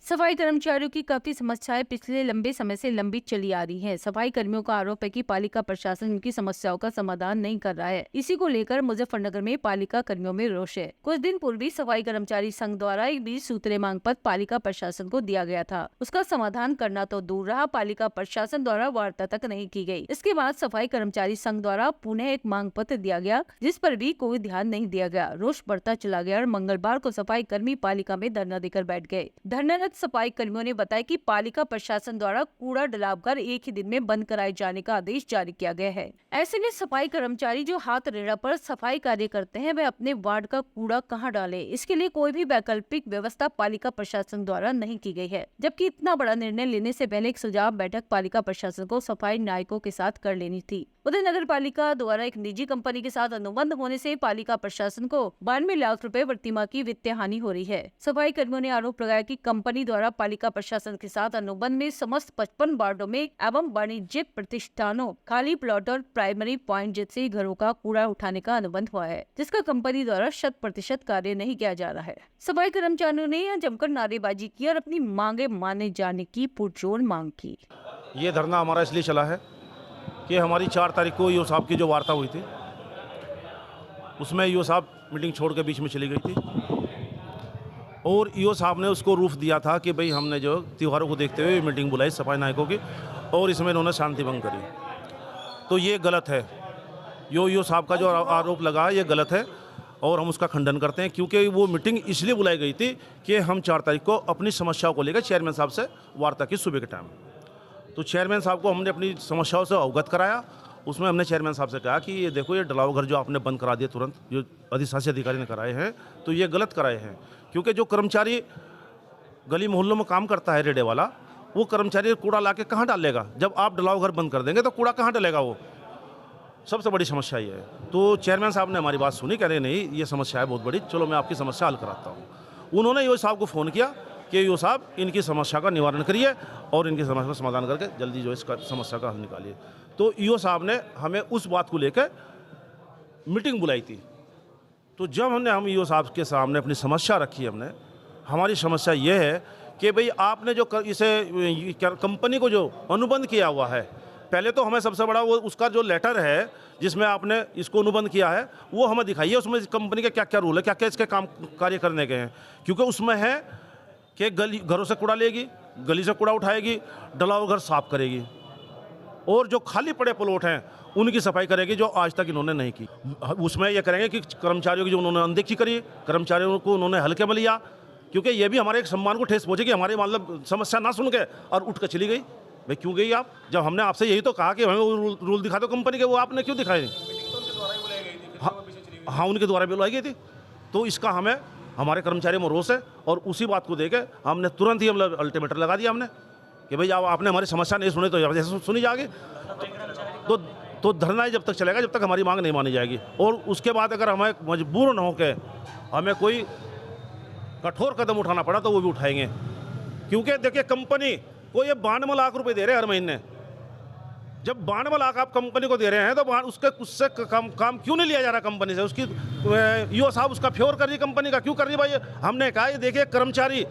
सफाई कर्मचारियों की काफी समस्याएं पिछले लंबे समय से लंबित चली आ रही हैं। सफाई कर्मियों का आरोप है कि पालिका प्रशासन इनकी समस्याओं का समाधान नहीं कर रहा है। इसी को लेकर मुजफ्फरनगर में पालिका कर्मियों में रोष है। कुछ दिन पूर्व ही सफाई कर्मचारी संघ द्वारा एक 20 सूत्रीय मांग पत्र पालिका प्रशासन को दिया गया था। उसका समाधान करना तो दूर रहा, पालिका प्रशासन द्वारा वार्ता तक नहीं की गई। इसके बाद सफाई कर्मचारी संघ द्वारा पुनः एक मांग पत्र दिया गया, जिस पर भी कोई ध्यान नहीं दिया गया। रोष बढ़ता चला गया और मंगलवार को सफाई कर्मी पालिका में धरना देकर बैठ गए। धरनारत सफाई कर्मियों ने बताया कि पालिका प्रशासन द्वारा कूड़ा डलावघर एक ही दिन में बंद कराए जाने का आदेश जारी किया गया है। ऐसे में सफाई कर्मचारी जो हाथ रेड़ा पर सफाई कार्य करते हैं, वे अपने वार्ड का कूड़ा कहां डालें, इसके लिए कोई भी वैकल्पिक व्यवस्था पालिका प्रशासन द्वारा नहीं की गई है। जबकि इतना बड़ा निर्णय लेने से पहले एक सुझाव बैठक पालिका प्रशासन को सफाई नायकों के साथ कर लेनी थी। उधर नगर पालिका द्वारा एक निजी कंपनी के साथ अनुबंध होने से पालिका प्रशासन को 92 लाख रुपए प्रतिमाह की वित्तीय हानि हो रही है। सफाई कर्मियों ने आरोप लगाया कि कंपनी द्वारा पालिका प्रशासन के साथ अनुबंध में समस्त 55 वार्डों में एवं वाणिज्यिक प्रतिष्ठानों, खाली प्लॉट और प्राइमरी पॉइंट जैसे घरों का कूड़ा उठाने का अनुबंध हुआ है, जिसका कंपनी द्वारा 100% कार्य नहीं किया जा रहा है। सफाई कर्मचारियों ने यहाँ जमकर नारेबाजी की और अपनी मांगे माने जाने की पुरजोर मांग की। ये धरना हमारा इसलिए चला है कि हमारी 4 तारीख को ईओ साहब की जो वार्ता हुई थी, उसमें ईओ साहब मीटिंग छोड़ के बीच में चली गई थी और ईओ साहब ने उसको रूफ दिया था कि भाई हमने जो त्योहारों को देखते हुए मीटिंग बुलाई सफाई नायकों की और इसमें इन्होंने शांति भंग करी। तो ये गलत है। ईओ साहब का जो आरोप लगा ये गलत है और हम उसका खंडन करते हैं, क्योंकि वो मीटिंग इसलिए बुलाई गई थी कि हम 4 तारीख को अपनी समस्याओं को लेकर चेयरमैन साहब से वार्ता की सुबह के टाइम। तो चेयरमैन साहब को हमने अपनी समस्याओं से अवगत कराया। उसमें हमने चेयरमैन साहब से कहा कि ये देखो, ये डलावघर जो आपने बंद करा दिए तुरंत, जो अधिशासी अधिकारी ने कराए हैं, तो ये गलत कराए हैं। क्योंकि जो कर्मचारी गली मोहल्लों में काम करता है रेडे वाला, वो कर्मचारी कूड़ा ला के कहाँ डालेगा? जब आप डलावघर बंद कर देंगे तो कूड़ा कहाँ डलेगा? वो सबसे बड़ी समस्या ये है। तो चेयरमैन साहब ने हमारी बात सुनी, कह रहे नहीं ये समस्या है बहुत बड़ी, चलो मैं आपकी समस्या हल कराता हूँ। उन्होंने ईओ साहब को फ़ोन किया कि ईओ साहब इनकी समस्या का निवारण करिए और इनकी समस्या का समाधान करके जल्दी जो इसका समस्या का हल निकालिए। तो ईओ साहब ने हमें उस बात को लेकर मीटिंग बुलाई थी। तो जब हम ईओ साहब के सामने अपनी समस्या रखी, हमारी समस्या ये है कि भाई आपने जो इसे कंपनी को जो अनुबंध किया हुआ है, पहले तो हमें सबसे बड़ा वो उसका जो लेटर है जिसमें आपने इसको अनुबंध किया है वो हमें दिखाइए। उसमें कंपनी के क्या क्या रूल है, क्या क्या इसके काम कार्य करने के हैं। क्योंकि उसमें है कि गली घरों से कूड़ा लेगी, गली से कूड़ा उठाएगी, डलावघर साफ करेगी और जो खाली पड़े प्लॉट हैं उनकी सफाई करेगी, जो आज तक इन्होंने नहीं की। उसमें यह करेंगे कि कर्मचारियों की जो उन्होंने अनदेखी करी, कर्मचारियों को उन्होंने हल्के में लिया, क्योंकि ये भी हमारे एक सम्मान को ठेस पहुँचेगी। हमारी मतलब समस्या ना सुन के और उठ कर चली गई। भाई क्यों गई आप? जब हमने आपसे यही तो कहा कि हमें रूल दिखा दो कंपनी के, वो आपने क्यों दिखाए? हाँ, उनके द्वारा बुलाई गई थी। तो इसका हमें हमारे कर्मचारियों में रोष है और उसी बात को देके हमने तुरंत ही मतलब अल्टीमेटम लगा दिया हमने कि भाई आपने हमारी समस्या नहीं सुनी तो जैसे सुनी जाएगी। तो धरना जब तक चलेगा जब तक हमारी मांग नहीं मानी जाएगी। और उसके बाद अगर हमें मजबूर न होकर हमें कोई कठोर कदम उठाना पड़ा तो वो भी उठाएंगे। क्योंकि देखिए, कंपनी को ये 92 लाख रुपए दे रहे हैं हर महीने। जब 92 लाख आप कंपनी को दे रहे हैं तो उससे काम क्यों नहीं लिया जा रहा कंपनी से? उसकी ईओ साहब उसका फेवर कर रही कंपनी का, क्यों कर रही भाई? हमने कहा ये देखिए, कर्मचारी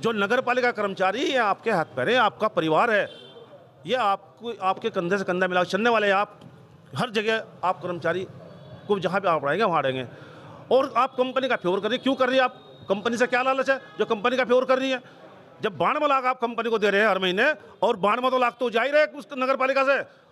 जो नगर पालिका कर्मचारी, ये आपके हाथ पैर है, आपका परिवार है, ये आपके कंधे से कंधा मिला चलने वाले हैं। आप हर जगह आप कर्मचारी को जहाँ पे आप रहेंगे वहाँ रहेंगे और आप कंपनी का फेवर कर रही, क्यों कर रही है? आप कंपनी से क्या लालच है जो कंपनी का फेवर कर रही है? जब 92 लाख आप कंपनी को दे रहे हैं हर महीने और 92 लाख तो जा ही रहे उस नगर पालिका से,